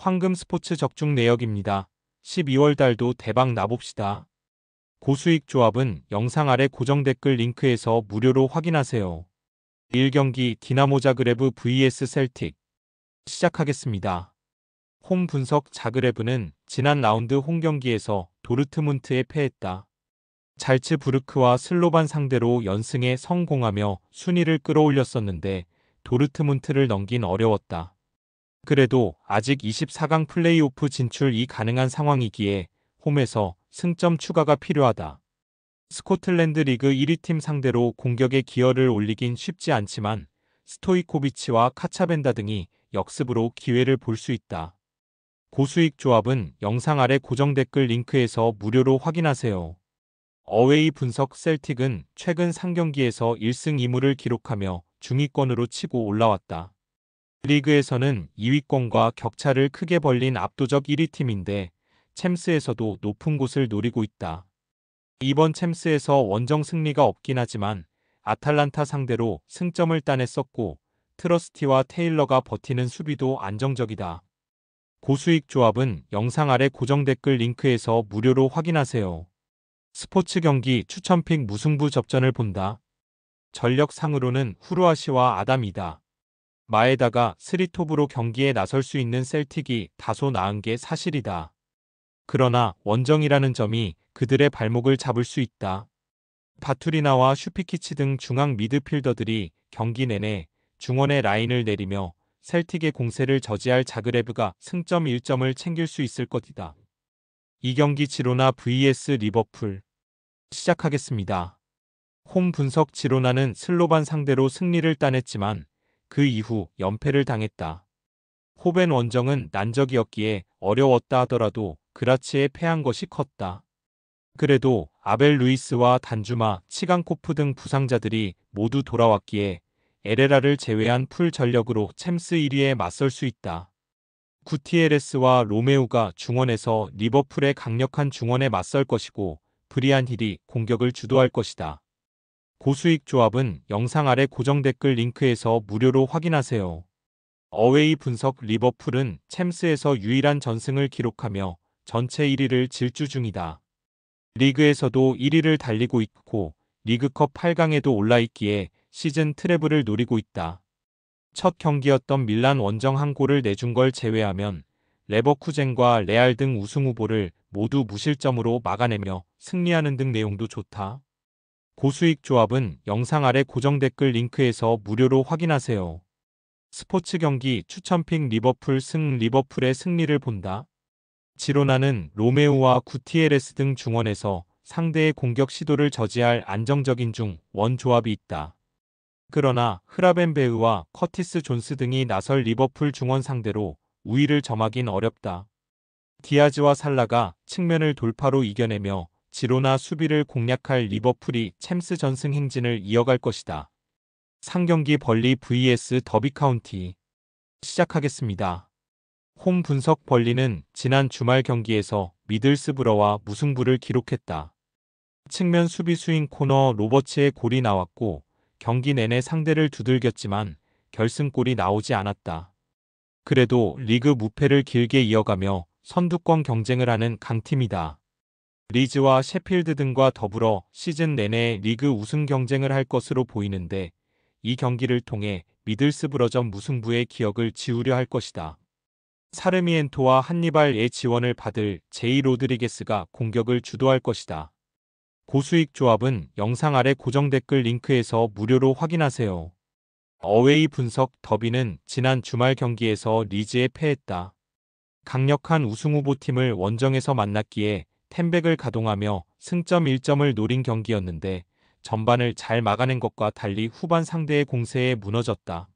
황금 스포츠 적중 내역입니다. 12월 달도 대박 나봅시다. 고수익 조합은 영상 아래 고정 댓글 링크에서 무료로 확인하세요. 1경기 디나모 자그레브 vs 셀틱 시작하겠습니다. 홈 분석 자그레브는 지난 라운드 홈 경기에서 도르트문트에 패했다. 잘츠부르크와 슬로반 상대로 연승에 성공하며 순위를 끌어올렸었는데 도르트문트를 넘긴 어려웠다. 그래도 아직 24강 플레이오프 진출이 가능한 상황이기에 홈에서 승점 추가가 필요하다. 스코틀랜드 리그 1위 팀 상대로 공격의 기여를 올리긴 쉽지 않지만 스토이코비치와 카차벤다 등이 역습으로 기회를 볼 수 있다. 고수익 조합은 영상 아래 고정 댓글 링크에서 무료로 확인하세요. 어웨이 분석 셀틱은 최근 3경기에서 1승 2무를 기록하며 중위권으로 치고 올라왔다. 리그에서는 2위권과 격차를 크게 벌린 압도적 1위 팀인데 챔스에서도 높은 곳을 노리고 있다. 이번 챔스에서 원정 승리가 없긴 하지만 아탈란타 상대로 승점을 따냈었고 트러스티와 테일러가 버티는 수비도 안정적이다. 고수익 조합은 영상 아래 고정 댓글 링크에서 무료로 확인하세요. 스포츠 경기 추천픽 무승부 접전을 본다. 전력상으로는 후루아시와 아담이다. 마에다가 스리톱으로 경기에 나설 수 있는 셀틱이 다소 나은 게 사실이다. 그러나 원정이라는 점이 그들의 발목을 잡을 수 있다. 바투리나와 슈피키치 등 중앙 미드필더들이 경기 내내 중원의 라인을 내리며 셀틱의 공세를 저지할 자그레브가 승점 1점을 챙길 수 있을 것이다. 이 경기 지로나 vs 리버풀 시작하겠습니다. 홈 분석 지로나는 슬로반 상대로 승리를 따냈지만 그 이후 연패를 당했다. 호벤 원정은 난적이었기에 어려웠다 하더라도 그라치에 패한 것이 컸다. 그래도 아벨 루이스와 단주마, 치강코프 등 부상자들이 모두 돌아왔기에 에레라를 제외한 풀 전력으로 챔스 1위에 맞설 수 있다. 구티에레스와 로메우가 중원에서 리버풀의 강력한 중원에 맞설 것이고 브리안 힐이 공격을 주도할 것이다. 고수익 조합은 영상 아래 고정 댓글 링크에서 무료로 확인하세요. 어웨이 분석 리버풀은 챔스에서 유일한 전승을 기록하며 전체 1위를 질주 중이다. 리그에서도 1위를 달리고 있고 리그컵 8강에도 올라있기에 시즌 트래블을 노리고 있다. 첫 경기였던 밀란 원정 한 골을 내준 걸 제외하면 레버쿠젠과 레알 등 우승 후보를 모두 무실점으로 막아내며 승리하는 등 내용도 좋다. 고수익 조합은 영상 아래 고정 댓글 링크에서 무료로 확인하세요. 스포츠 경기 추천픽 리버풀 리버풀의 승리를 본다. 지로나는 로메우와 구티에레스 등 중원에서 상대의 공격 시도를 저지할 안정적인 원 조합이 있다. 그러나 흐라벤베흐와 커티스 존스 등이 나설 리버풀 중원 상대로 우위를 점하긴 어렵다. 디아즈와 살라가 측면을 돌파로 이겨내며 지로나 수비를 공략할 리버풀이 챔스 전승 행진을 이어갈 것이다. 상경기 벌리 vs 더비 카운티 시작하겠습니다. 홈 분석 벌리는 지난 주말 경기에서 미들스브러와 무승부를 기록했다. 측면 수비수인 코너 로버츠의 골이 나왔고 경기 내내 상대를 두들겼지만 결승골이 나오지 않았다. 그래도 리그 무패를 길게 이어가며 선두권 경쟁을 하는 강팀이다. 리즈와 셰필드 등과 더불어 시즌 내내 리그 우승 경쟁을 할 것으로 보이는데 이 경기를 통해 미들스브러전 무승부의 기억을 지우려 할 것이다. 사르미엔토와 한니발의 지원을 받을 제이 로드리게스가 공격을 주도할 것이다. 고수익 조합은 영상 아래 고정 댓글 링크에서 무료로 확인하세요. 어웨이 분석 더비는 지난 주말 경기에서 리즈에 패했다. 강력한 우승 후보팀을 원정에서 만났기에 템백을 가동하며 승점 1점을 노린 경기였는데 전반을 잘 막아낸 것과 달리 후반 상대의 공세에 무너졌다.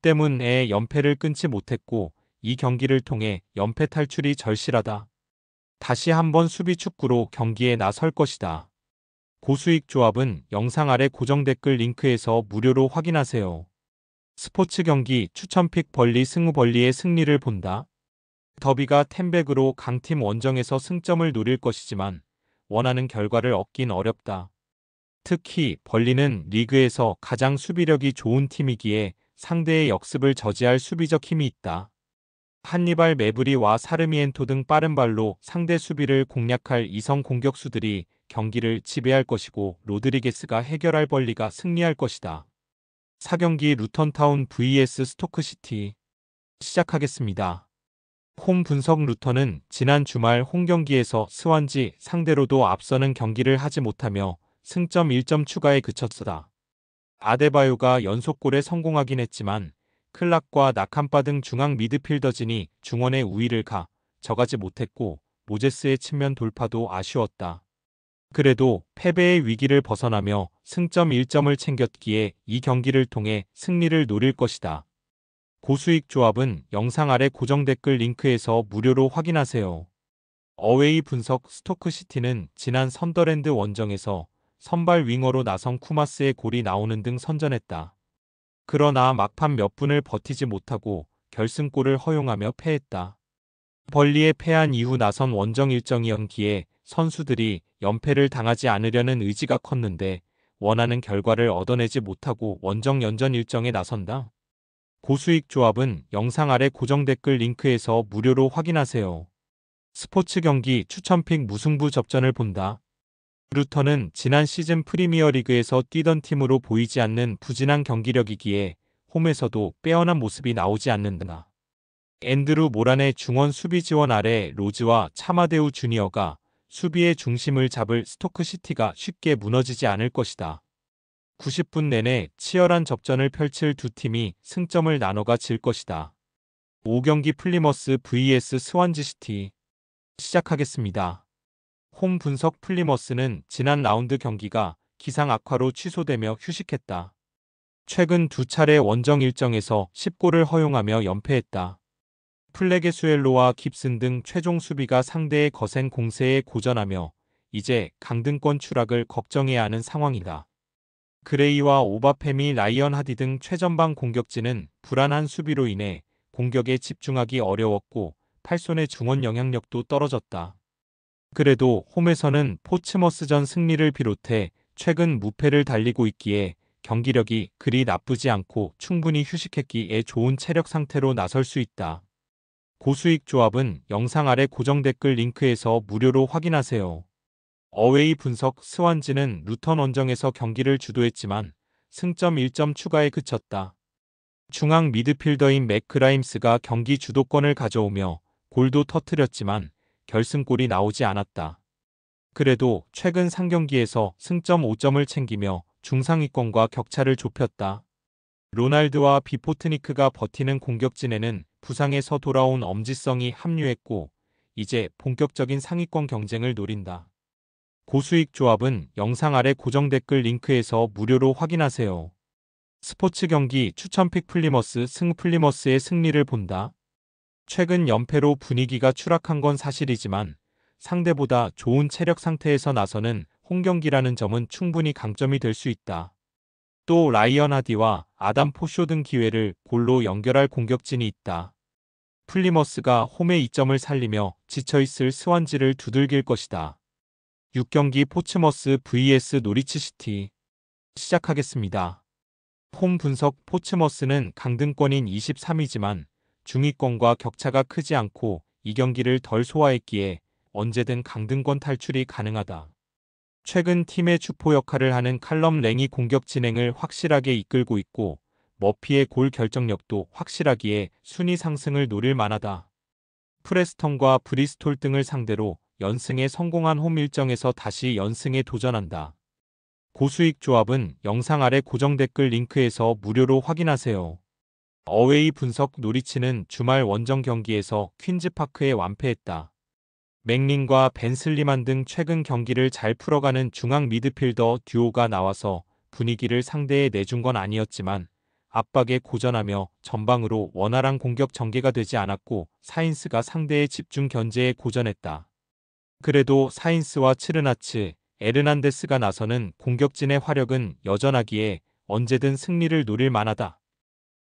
때문에 연패를 끊지 못했고 이 경기를 통해 연패 탈출이 절실하다. 다시 한번 수비 축구로 경기에 나설 것이다. 고수익 조합은 영상 아래 고정 댓글 링크에서 무료로 확인하세요. 스포츠 경기 추천픽 벌리 벌리의 승리를 본다. 더비가 템백으로 강팀 원정에서 승점을 노릴 것이지만 원하는 결과를 얻긴 어렵다. 특히 벌리는 리그에서 가장 수비력이 좋은 팀이기에 상대의 역습을 저지할 수비적 힘이 있다. 한니발 메브리와 사르미엔토 등 빠른 발로 상대 수비를 공략할 이성 공격수들이 경기를 지배할 것이고 로드리게스가 해결할 벌리가 승리할 것이다. 4경기 루턴타운 vs 스토크시티 시작하겠습니다. 홈 분석 루턴은 지난 주말 홈경기에서 스완지 상대로도 앞서는 경기를 하지 못하며 승점 1점 추가에 그쳤다. 아데바요가 연속골에 성공하긴 했지만 클락과 나캄파 등 중앙 미드필더진이 중원의 우위를 가져가지 못했고 모제스의 측면 돌파도 아쉬웠다. 그래도 패배의 위기를 벗어나며 승점 1점을 챙겼기에 이 경기를 통해 승리를 노릴 것이다. 고수익 조합은 영상 아래 고정 댓글 링크에서 무료로 확인하세요. 어웨이 분석 스토크시티는 지난 선더랜드 원정에서 선발 윙어로 나선 쿠마스의 골이 나오는 등 선전했다. 그러나 막판 몇 분을 버티지 못하고 결승골을 허용하며 패했다. 벌리에 패한 이후 나선 원정 일정이었기에 선수들이 연패를 당하지 않으려는 의지가 컸는데 원하는 결과를 얻어내지 못하고 원정 연전 일정에 나선다. 고수익 조합은 영상 아래 고정 댓글 링크에서 무료로 확인하세요. 스포츠 경기 추천픽 무승부 접전을 본다. 루턴은 지난 시즌 프리미어리그에서 뛰던 팀으로 보이지 않는 부진한 경기력이기에 홈에서도 빼어난 모습이 나오지 않는다. 앤드루 모란의 중원 수비 지원 아래 로즈와 차마데우 주니어가 수비의 중심을 잡을 스토크시티가 쉽게 무너지지 않을 것이다. 90분 내내 치열한 접전을 펼칠 두 팀이 승점을 나눠가 질 것이다. 5경기 플리머스 vs 스완지시티 시작하겠습니다. 홈 분석 플리머스는 지난 라운드 경기가 기상 악화로 취소되며 휴식했다. 최근 두 차례 원정 일정에서 10골을 허용하며 연패했다. 플레게수엘로와 깁슨 등 최종 수비가 상대의 거센 공세에 고전하며 이제 강등권 추락을 걱정해야 하는 상황이다. 그레이와 오바페미 라이언 하디 등 최전방 공격진은 불안한 수비로 인해 공격에 집중하기 어려웠고 팔손의 중원 영향력도 떨어졌다. 그래도 홈에서는 포츠머스전 승리를 비롯해 최근 무패를 달리고 있기에 경기력이 그리 나쁘지 않고 충분히 휴식했기에 좋은 체력 상태로 나설 수 있다. 고수익 조합은 영상 아래 고정 댓글 링크에서 무료로 확인하세요. 어웨이 분석 스완지는 루턴 원정에서 경기를 주도했지만 승점 1점 추가에 그쳤다. 중앙 미드필더인 맥그라임스가 경기 주도권을 가져오며 골도 터뜨렸지만 결승골이 나오지 않았다. 그래도 최근 3경기에서 승점 5점을 챙기며 중상위권과 격차를 좁혔다. 로날드와 비포트니크가 버티는 공격진에는 부상에서 돌아온 엄지성이 합류했고 이제 본격적인 상위권 경쟁을 노린다. 고수익 조합은 영상 아래 고정 댓글 링크에서 무료로 확인하세요. 스포츠 경기 추천픽 플리머스 플리머스의 승리를 본다. 최근 연패로 분위기가 추락한 건 사실이지만 상대보다 좋은 체력 상태에서 나서는 홈경기라는 점은 충분히 강점이 될 수 있다. 또 라이언 하디와 아담 포쇼 등 기회를 골로 연결할 공격진이 있다. 플리머스가 홈의 이점을 살리며 지쳐있을 스완지를 두들길 것이다. 6경기 포츠머스 vs 노리치시티 시작하겠습니다. 홈 분석 포츠머스는 강등권인 23위지만 중위권과 격차가 크지 않고 이 경기를 덜 소화했기에 언제든 강등권 탈출이 가능하다. 최근 팀의 주포 역할을 하는 칼럼 랭이 공격 진행을 확실하게 이끌고 있고 머피의 골 결정력도 확실하기에 순위 상승을 노릴 만하다. 프레스턴과 브리스톨 등을 상대로 연승에 성공한 홈 일정에서 다시 연승에 도전한다. 고수익 조합은 영상 아래 고정 댓글 링크에서 무료로 확인하세요. 어웨이 분석 노리치는 주말 원정 경기에서 퀸즈파크에 완패했다. 맥린과 벤 슬리만 등 최근 경기를 잘 풀어가는 중앙 미드필더 듀오가 나와서 분위기를 상대에 내준 건 아니었지만 압박에 고전하며 전방으로 원활한 공격 전개가 되지 않았고 사인스가 상대의 집중 견제에 고전했다. 그래도 사인스와 츠르나츠, 에르난데스가 나서는 공격진의 화력은 여전하기에 언제든 승리를 노릴 만하다.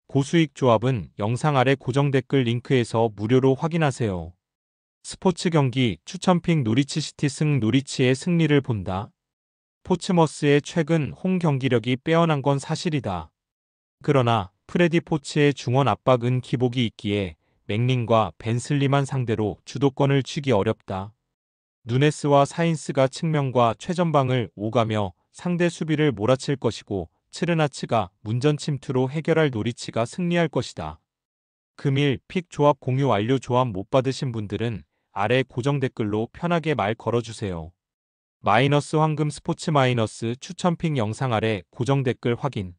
고수익 조합은 영상 아래 고정 댓글 링크에서 무료로 확인하세요. 스포츠 경기 추천픽 노리치시티 노리치의 승리를 본다. 포츠머스의 최근 홈 경기력이 빼어난 건 사실이다. 그러나 프레디 포츠의 중원 압박은 기복이 있기에 맥린과 벤슬리만 상대로 주도권을 쥐기 어렵다. 누네스와 사인스가 측면과 최전방을 오가며 상대 수비를 몰아칠 것이고 츠르나츠가 문전 침투로 해결할 노리치가 승리할 것이다. 금일 픽 조합 공유 완료. 조합 못 받으신 분들은 아래 고정 댓글로 편하게 말 걸어주세요. 마이너스 황금 스포츠 마이너스 추천픽 영상 아래 고정 댓글 확인.